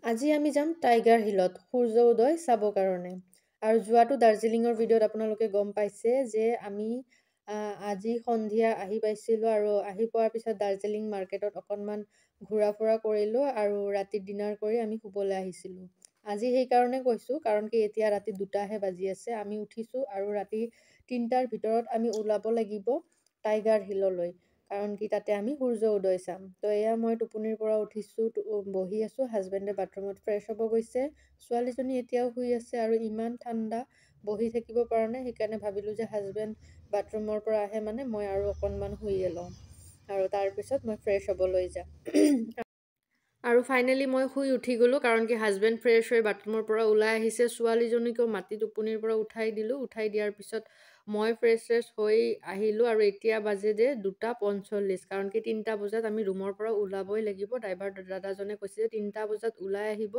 আজি আমি যাম টাইগাৰ হিলত সূৰ্য উদয় চাব কাৰণে। আৰু যোৱাটো দাৰ্জিলিঙৰ ভিডিঅ'ত আপোনালোকে গম পাইছে যে আমি আজি সন্ধিয়া আহি পাইছিলোঁ আৰু আহি পোৱাৰ পিছত দাৰ্জিলিং মাৰ্কেটত অকণমান ঘূৰা ফুৰা কৰিলোঁ আৰু ৰাতি ডিনাৰ কৰি আমি শুবলৈ আহিছিলোঁ। আজি সেইকাৰণে কৈছোঁ কাৰণ কি এতিয়া ৰাতি 2টাহে বাজি আছে। আমি উঠিছোঁ আৰু ৰাতি 3টাৰ ভিতৰত আমি ওলাব লাগিব টাইগাৰ হিললৈ। কাৰণ কি তাতে আমি সূৰ্য উদয় চাম। তো এয়া মই টোপনিৰ পৰা উঠিছোঁ, বহি আছোঁ, হাজবেণ্ডে বাথৰুমত ফ্ৰেছ হ'ব গৈছে, ছোৱালীজনী এতিয়াও শুই আছে আৰু ইমান ঠাণ্ডা বহি থাকিব পৰা নাই। সেইকাৰণে ভাবিলোঁ যে হাজবেণ্ড বাথৰুমৰ পৰা আহে মানে মই আৰু অকণমান শুইয়ে লওঁ আৰু তাৰপিছত মই ফ্ৰেছ হ'বলৈ যাম। আৰু ফাইনেলি মই শুই উঠি গ'লোঁ কাৰণ কি হাজবেণ্ড ফ্ৰেছ হৈ বাথৰুমৰ পৰা ওলাই আহিছে। ছোৱালীজনীকো মাতি টোপনিৰ পৰা উঠাই দিলোঁ। উঠাই দিয়াৰ পিছত মই ফ্ৰেছ হৈ আহিলোঁ আৰু এতিয়া বাজে যে 2:45 কাৰণ কি 3টা বজাত আমি ৰুমৰ পৰা ওলাবই লাগিব। ড্ৰাইভাৰ দাদাজনে কৈছে যে 3টা বজাত ওলাই আহিব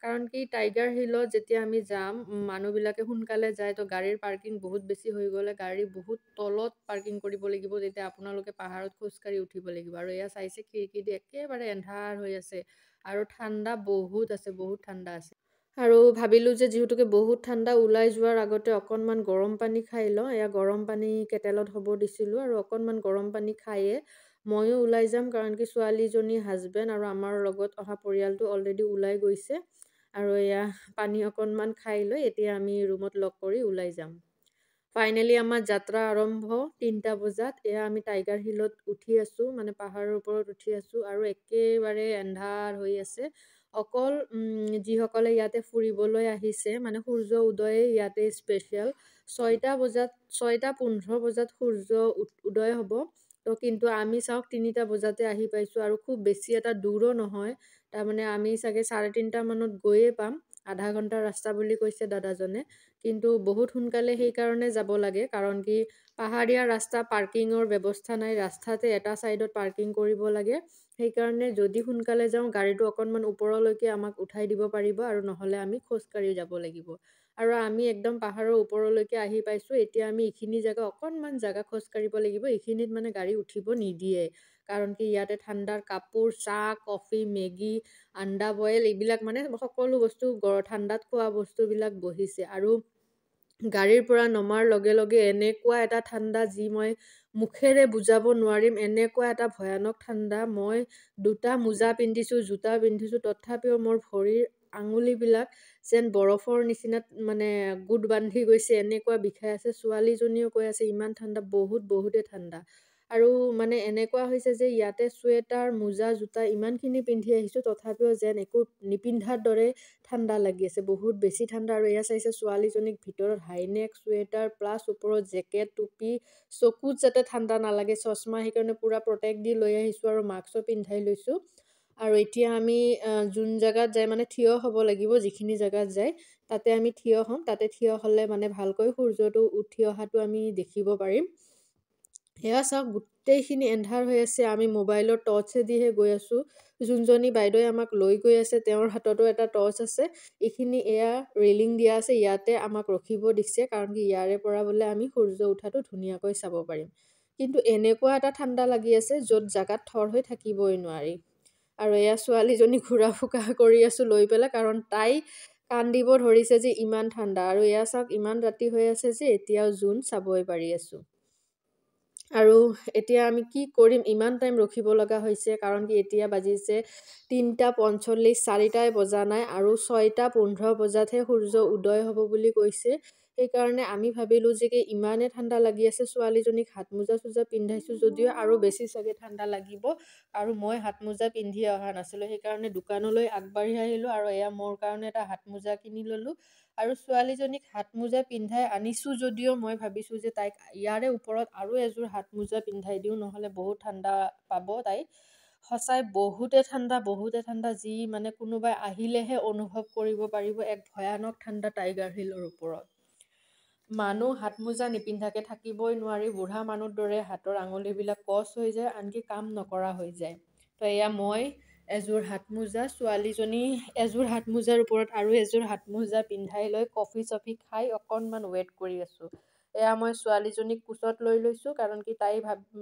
কাৰণ কি টাইগাৰ হিলত যেতিয়া আমি যাম মানুহবিলাকে সোনকালে যায়, তো গাড়ীৰ পাৰ্কিং বহুত বেছি হৈ গ'লে গাড়ী বহুত তলত পাৰ্কিং কৰিব লাগিব। তেতিয়া আপোনালোকে পাহাৰত খোজকাঢ়ি উঠিব লাগিব আৰু এয়া চাইছে খিৰিকী দি একেবাৰে এন্ধাৰ হৈ আছে আৰু ঠাণ্ডা বহুত আছে, বহুত ঠাণ্ডা আছে। আৰু ভাবিলোঁ যে যিহেতুকে বহুত ঠাণ্ডা, ওলাই যোৱাৰ আগতে অকণমান গৰম পানী খাই লওঁ। এয়া গৰম পানী কেটেলত হ'ব দিছিলোঁ আৰু অকণমান গৰম পানী খায়ে ময়ো ওলাই যাম কাৰণ কি ছোৱালীজনী, হাজবেণ্ড আৰু আমাৰ লগত অহা পৰিয়ালটো অলৰেডি ওলাই গৈছে। আৰু এয়া পানী অকণমান খাই লৈ এতিয়া আমি ৰুমত লক কৰি ওলাই যাম। ফাইনেলি আমাৰ যাত্ৰা আৰম্ভ 3টা বজাত। এয়া আমি টাইগাৰ হিলত উঠি আছোঁ, মানে পাহাৰৰ ওপৰত উঠি আছোঁ আৰু একেবাৰে এন্ধাৰ হৈ আছে। অকল যিসকলে ইয়াতে ফুৰিবলৈ আহিছে, মানে সূৰ্য উদয়ে ইয়াতে স্পেচিয়েল। 6:15 বজাত সূৰ্য উদয় হ'ব। তো কিন্তু আমি চাওক 3টা বজাতে আহি পাইছোঁ আৰু খুব বেছি এটা দূৰো নহয়। তাৰমানে আমি চাগে 3:30 মানত গৈয়ে পাম। আধা ঘণ্টাৰ ৰাস্তা বুলি কৈছে দাদাজনে। কিন্তু বহুত সোনকালে সেইকাৰণে যাব লাগে কাৰণ কি পাহাৰীয়া ৰাস্তা, পাৰ্কিঙৰ ব্যৱস্থা নাই। ৰাস্তাতে এটা ছাইডত পাৰ্কিং কৰিব লাগে। সেইকাৰণে যদি সোনকালে যাওঁ গাড়ীটো অকণমান ওপৰলৈকে আমাক উঠাই দিব পাৰিব আৰু নহ'লে আমি খোজকাঢ়ি যাব লাগিব। আৰু আমি একদম পাহাৰৰ ওপৰলৈকে আহি পাইছোঁ। এতিয়া আমি এইখিনি জেগা অকণমান জেগা খোজকাঢ়িব লাগিব। এইখিনিত মানে গাড়ী উঠিব নিদিয়ে কাৰণ কি ইয়াতে ঠাণ্ডাৰ কাপোৰ, চাহ, কফি, মেগী, আণ্ডা বইল এইবিলাক মানে সকলো বস্তু ঠাণ্ডাত খোৱা বস্তুবিলাক বহিছে। আৰু গাড়ীৰ পৰা নমাৰ লগে লগে এনেকুৱা এটা ঠাণ্ডা যি মই মুখেৰে বুজাব নোৱাৰিম, এনেকুৱা এটা ভয়ানক ঠাণ্ডা। মই 2টা মোজা পিন্ধিছোঁ, জোতা পিন্ধিছোঁ, তথাপিও মোৰ ভৰিৰ আঙুলিবিলাক যেন বৰফৰ নিচিনা মানে গোট বান্ধি গৈছে, এনেকুৱা বিষাই আছে। ছোৱালীজনীও কৈ আছে ইমান ঠাণ্ডা, বহুতেই ঠাণ্ডা। আৰু মানে এনেকুৱা হৈছে যে ইয়াতে চুৱেটাৰ, মোজা, জোতা ইমানখিনি পিন্ধি আহিছোঁ, তথাপিও যেন একো নিপিন্ধাৰ দৰে ঠাণ্ডা লাগি আছে, বহুত বেছি ঠাণ্ডা। আৰু এয়া চাইছে ছোৱালীজনীক ভিতৰত হাইনেক, চুৱেটাৰ প্লাছ ওপৰত জেকেট, টুপি, চকুত যাতে ঠাণ্ডা নালাগে চশমা, সেইকাৰণে পূৰা প্ৰটেক্ট দি লৈ আহিছোঁ আৰু মাস্কো পিন্ধাই লৈছোঁ। আৰু এতিয়া আমি যোন জেগাত যাই মানে থিয় হ'ব লাগিব, যিখিনি জেগাত যায় তাতে আমি থিয় হ'ম। তাতে থিয় হ'লে মানে ভালকৈ সূৰ্যটো উঠি অহাটো আমি দেখিব পাৰিম। এয়া চাওক গোটেইখিনি এন্ধাৰ হৈ আছে। আমি মোবাইলৰ টৰ্চেদিহে গৈ আছোঁ। যোনজনী বাইদেৱে আমাক লৈ গৈ আছে তেওঁৰ হাততো এটা টৰ্চ আছে। এইখিনি এয়া ৰেলিং দিয়া আছে, ইয়াতে আমাক ৰখিব দিছে কাৰণ কি ইয়াৰে পৰা বোলে আমি সূৰ্য উঠাটো ধুনীয়াকৈ চাব পাৰিম। কিন্তু এনেকুৱা এটা ঠাণ্ডা লাগি আছে য'ত জেগাত থৰ হৈ থাকিবই নোৱাৰি। আৰু এয়া ছোৱালীজনী ঘূৰা ফুকা কৰি আছোঁ লৈ পেলাই কাৰণ তাই কান্দিব ধৰিছে যে ইমান ঠাণ্ডা। আৰু এয়া চাওক ইমান ৰাতি হৈ আছে যে এতিয়াও জোন চাবই পাৰি আছোঁ। আৰু এতিয়া আমি কি কৰিম, ইমান টাইম ৰখিব লগা হৈছে কাৰণ কি এতিয়া বাজিছে 3:45, 4টাই বজা নাই আৰু 6:15 বজাতহে সূৰ্য উদয় হ'ব বুলি কৈছে। সেইকাৰণে আমি ভাবিলোঁ যে কি ইমানেই ঠাণ্ডা লাগি আছে, ছোৱালীজনীক হাত মোজা চোজা পিন্ধাইছোঁ যদিও আৰু বেছি চাগে ঠাণ্ডা লাগিব। আৰু মই হাত মোজা পিন্ধি অহা নাছিলোঁ, সেইকাৰণে দোকানলৈ আগবাঢ়ি আহিলোঁ আৰু এয়া মোৰ কাৰণে এটা হাত মোজা কিনি ল'লোঁ। আৰু ছোৱালীজনীক হাত মোজা পিন্ধাই আনিছোঁ যদিও মই ভাবিছোঁ যে তাইক ইয়াৰে ওপৰত আৰু এযোৰ হাত মোজা পিন্ধাই দিওঁ, নহ'লে বহুত ঠাণ্ডা পাব তাই। সঁচাই বহুতে ঠাণ্ডা, যি মানে কোনোবাই আহিলেহে অনুভৱ কৰিব পাৰিব এক ভয়ানক ঠাণ্ডা টাইগাৰ হিলৰ ওপৰত। মানুহ হাত মোজা নিপিন্ধাকৈ থাকিবই নোৱাৰি। বুঢ়া মানুহৰ দৰে হাতৰ আঙুলিবিলাক কচ হৈ যায়, আনকি কাম নকৰা হৈ যায়। তো এয়া মই এযোৰ হাত মোজা, ছোৱালীজনী এযোৰ হাত মোজাৰ ওপৰত আৰু এযোৰ হাত মোজা পিন্ধাই লৈ কফি চফি খাই অকণমান ৱেইট কৰি আছোঁ। এয়া মই ছোৱালীজনীক কোচত লৈ লৈছোঁ কাৰণ কি তাই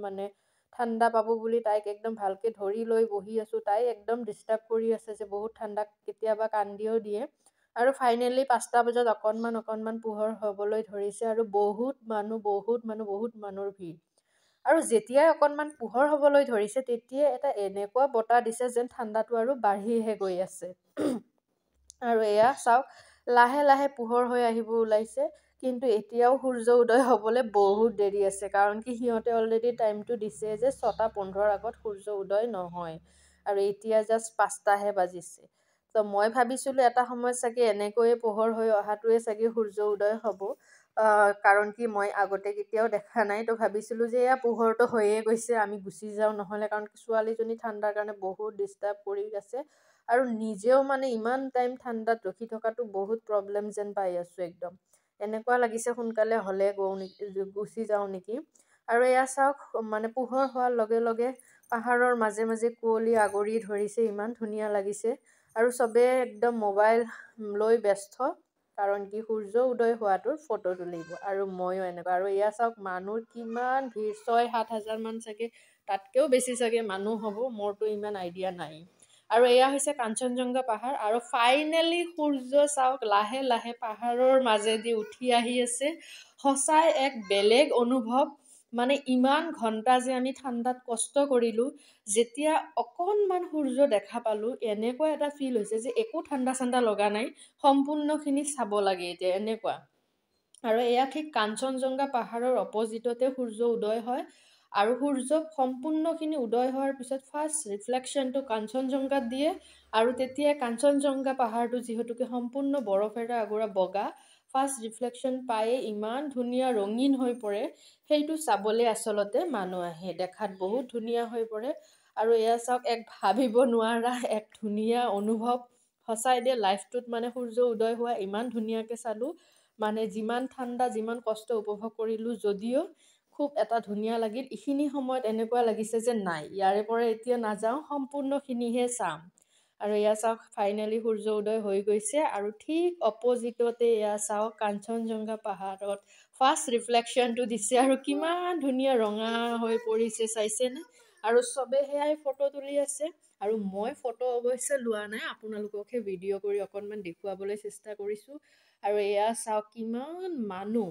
মানে ঠাণ্ডা পাব বুলি তাইক একদম ভালকৈ ধৰি লৈ বহি আছোঁ। তাই একদম ডিষ্টাৰ্ব কৰি আছে যে বহুত ঠাণ্ডা, কেতিয়াবা কান্দিও দিয়ে। আৰু ফাইনেলি 5টা বজাত অকণমান পোহৰ হ'বলৈ ধৰিছে আৰু বহুত মানুহৰ ভিৰ। আৰু যেতিয়াই অকণমান পোহৰ হ'বলৈ ধৰিছে তেতিয়াই এটা এনেকুৱা বতাহ দিছে যেন ঠাণ্ডাটো আৰু বাঢ়িহে গৈ আছে। আৰু এয়া চাওক, লাহে লাহে পোহৰ হৈ আহিব ওলাইছে, কিন্তু এতিয়াও সূৰ্য উদয় হ'বলৈ বহুত দেৰি আছে। কাৰণ কি সিহঁতে অলৰেডি টাইমটো দিছে যে 6:15 আগত সূৰ্য উদয় নহয়, আৰু এতিয়া জাষ্ট 5টাহে বাজিছে। তো মই ভাবিছিলোঁ এটা সময়ত চাগে এনেকৈয়ে পোহৰ হৈ অহাটোৱে চাগে সূৰ্য উদয় হ'ব। কাৰণ কি মই আগতে কেতিয়াও দেখা নাই, তো ভাবিছিলোঁ যে এয়া পোহৰটো হৈয়ে গৈছে, আমি গুচি যাওঁ নহ'লে। কাৰণ ছোৱালীজনী ঠাণ্ডাৰ কাৰণে বহুত ডিষ্টাৰ্ব কৰি আছে, আৰু নিজেও মানে ইমান টাইম ঠাণ্ডাত ৰখি থকাটো বহুত প্ৰব্লেম যেন পাই আছোঁ একদম। এনেকুৱা লাগিছে সোনকালে হ'লে গুচি যাওঁ নেকি। আৰু এয়া চাওক, মানে পোহৰ হোৱাৰ লগে লগে পাহাৰৰ মাজে মাজে কুঁৱলী আগৰি ধৰিছে, ইমান ধুনীয়া লাগিছে। আৰু চবে একদম মোবাইল লৈ ব্যস্ত, কাৰণ কি সূৰ্য উদয় হোৱাটোৰ ফটো তুলিব। আৰু ময়ো এনেকুৱা। আৰু এয়া চাওক, মানুহ কিমান ভিৰ, 6-7 হাজাৰমান চাগে, তাতকৈও বেছি চাগে মানুহ হ'ব, মোৰতো ইমান আইডিয়া নাই। আৰু এয়া হৈছে কাঞ্চনজংঘা পাহাৰ। আৰু ফাইনেলি সূৰ্য চাওক লাহে লাহে পাহাৰৰ মাজেদি উঠি আহি আছে। সঁচাই এক বেলেগ অনুভৱ। মানে ইমান ঘণ্টা যে আমি ঠাণ্ডাত কষ্ট কৰিলোঁ, যেতিয়া অকণমান সূৰ্য দেখা পালোঁ, এনেকুৱা এটা ফিল হৈছে যে একো ঠাণ্ডা চাণ্ডা লগা নাই, সম্পূৰ্ণখিনি চাব লাগে এতিয়া, এনেকুৱা। আৰু এয়া ঠিক কাঞ্চনজংঘা পাহাৰৰ অপজিটতে সূৰ্য উদয় হয়। আৰু সূৰ্য সম্পূৰ্ণখিনি উদয় হোৱাৰ পিছত ফাৰ্ষ্ট ৰিফ্লেকশ্যনটো কাঞ্চনজংঘাত দিয়ে। আৰু তেতিয়া কাঞ্চনজংঘা পাহাৰটো যিহেতুকে সম্পূৰ্ণ বৰফেৰে আগুৰা বগা, ফাৰ্ষ্ট ৰিফ্লেকশ্যন পায়ে ইমান ধুনীয়া ৰঙীন হৈ পৰে, সেইটো চাবলৈ আচলতে মানুহ আহে। দেখাত বহুত ধুনীয়া হৈ পৰে। আৰু এয়া চাওক, এক ভাবিব নোৱাৰা এক ধুনীয়া অনুভৱ। সঁচাই দে, লাইফটোত মানে সূৰ্য উদয় হোৱা ইমান ধুনীয়াকৈ চালোঁ। মানে যিমান ঠাণ্ডা, যিমান কষ্ট উপভোগ কৰিলোঁ যদিও খুব এটা ধুনীয়া লাগিল। এইখিনি সময়ত এনেকুৱা লাগিছে যে নাই, ইয়াৰে পৰা এতিয়া নাযাওঁ, সম্পূৰ্ণখিনিহে চাম। আৰু এয়া চাওক, ফাইনেলি সূৰ্য উদয় হৈ গৈছে। আৰু ঠিক অপজিটতে এয়া চাওক, কাঞ্চনজংঘা পাহাৰত ফাৰ্ষ্ট ৰিফ্লেকশ্যনটো দিছে, আৰু কিমান ধুনীয়া ৰঙা হৈ পৰিছে, চাইছেনে? আৰু চবে সেয়াই ফটো তুলি আছে। আৰু মই ফটো অৱশ্যে লোৱা নাই, আপোনালোককহে ভিডিঅ' কৰি অকণমান দেখুৱাবলৈ চেষ্টা কৰিছোঁ। আৰু এয়া চাওক, কিমান মানুহ।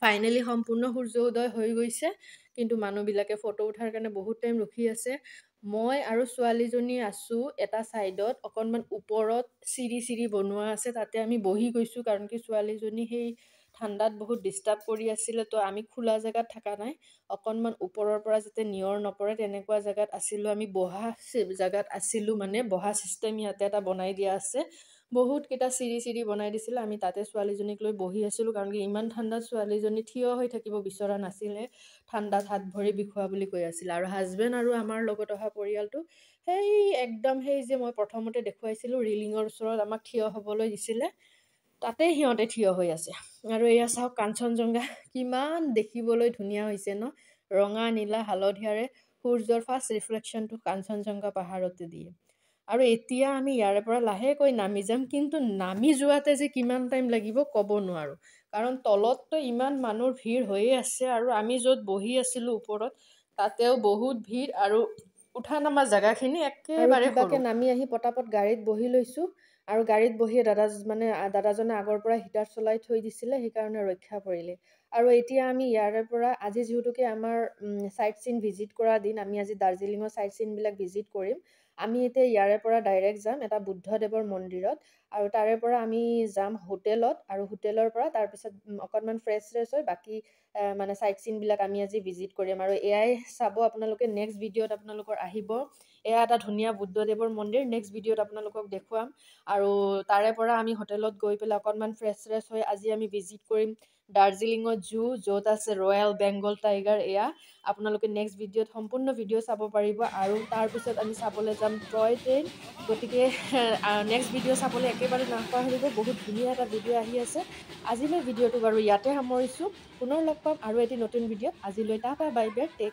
ফাইনেলি সম্পূৰ্ণ সূৰ্য উদয় হৈ গৈছে, কিন্তু মানুহবিলাকে ফটো উঠাৰ কাৰণে বহুত টাইম ৰখি আছে। মই আৰু ছোৱালীজনী আছোঁ এটা ছাইডত, অকণমান ওপৰত চিৰি বনোৱা আছে, তাতে আমি বহি গৈছোঁ। কাৰণ কি ছোৱালীজনী সেই ঠাণ্ডাত বহুত ডিষ্টাৰ্ব কৰি আছিলে, তো আমি খোলা জেগাত থকা নাই, অকণমান ওপৰৰ পৰা যাতে নিয়ৰ নপৰে তেনেকুৱা জেগাত আছিলোঁ। আমি বহা জেগাত আছিলোঁ, মানে বহা ছিষ্টেম ইয়াতে এটা বনাই দিয়া আছে। বহুতকেইটা চিৰি বনাই দিছিলে, আমি তাতে ছোৱালীজনীক লৈ বহি আছিলোঁ। কাৰণ কি ইমান ঠাণ্ডাত ছোৱালীজনী থিয় হৈ থাকিব বিচৰা নাছিলে, ঠাণ্ডাত হাত ভৰি বিষোৱা বুলি কৈ আছিলে। আৰু হাজবেণ্ড আৰু আমাৰ লগত অহা পৰিয়ালটো সেই একদম সেই যে মই প্ৰথমতে দেখুৱাইছিলোঁ ৰিলিঙৰ ওচৰত আমাক থিয় হ'বলৈ দিছিলে, তাতে সিহঁতে থিয় হৈ আছে। আৰু এয়া চাওক, কাঞ্চনজংঘা কিমান দেখিবলৈ ধুনীয়া হৈছে ন, ৰঙা নীলা হালধীয়াৰে সূৰ্যৰ ফাৰ্ষ্ট ৰিফ্লেকশ্যনটো কাঞ্চনজংঘা পাহাৰতে দিয়ে। আৰু এতিয়া আমি ইয়াৰে পৰা লাহেকৈ নামি যাম, কিন্তু নামি যোৱাতে যে কিমান টাইম লাগিব ক'ব নোৱাৰোঁ। কাৰণ তলততো ইমান মানুহৰ ভিৰ হৈয়ে আছে, আৰু আমি য'ত বহি আছিলোঁ ওপৰত, তাতেও বহুত ভিৰ। আৰু উঠা নমা জেগাখিনি একেবাৰে কিবাকে নামি আহি পটাপট গাড়ীত বহি লৈছোঁ। আৰু গাড়ীত বহিয়ে দাদাজনে আগৰ পৰা হিটাৰ চলাই থৈ দিছিলে, সেইকাৰণে ৰক্ষা পৰিলে। আৰু এতিয়া আমি ইয়াৰে পৰা, আজি যিহেতুকে আমাৰ চাইট চিন ভিজিট কৰা দিন, আমি আজি দাৰ্জিলিঙৰ চাইট চিনবিলাক ভিজিট কৰিম। আমি এতিয়া ইয়াৰে পৰা ডাইৰেক্ট যাম এটা বুদ্ধদেৱৰ মন্দিৰত, আৰু তাৰে পৰা আমি যাম হোটেলত। আৰু হোটেলৰ পৰা তাৰপিছত অকণমান ফ্ৰেছ হৈ বাকী মানে চাইট চিনবিলাক আমি আজি ভিজিট কৰিম। আৰু এয়াই চাব আপোনালোকে, নেক্সট ভিডিঅ'ত আপোনালোকৰ আহিব। এয়া এটা ধুনীয়া বুদ্ধদেৱৰ মন্দিৰ, নেক্সট ভিডিঅ'ত আপোনালোকক দেখুৱাম। আৰু তাৰে পৰা আমি হোটেলত গৈ পেলাই অকণমান ফ্ৰেছ হৈ আজি আমি ভিজিট কৰিম দাৰ্জিলিঙৰ জু, য'ত আছে ৰয়েল বেংগল টাইগাৰ। এয়া আপোনালোকে নেক্সট ভিডিঅ'ত সম্পূৰ্ণ ভিডিঅ' চাব পাৰিব। আৰু তাৰপিছত আমি চাবলৈ যাম টয় ট্ৰেইন। গতিকে নেক্সট ভিডিঅ' চাবলৈ একেবাৰে নাপাহৰিব, বহুত ধুনীয়া এটা ভিডিঅ' আহি আছে। আজিলৈ ভিডিঅ'টো বাৰু ইয়াতে সামৰিছোঁ, পুনৰ লগ পাম আৰু এটি নতুন ভিডিঅ'ত। আজিলৈ টাটা বাই বাই, টেক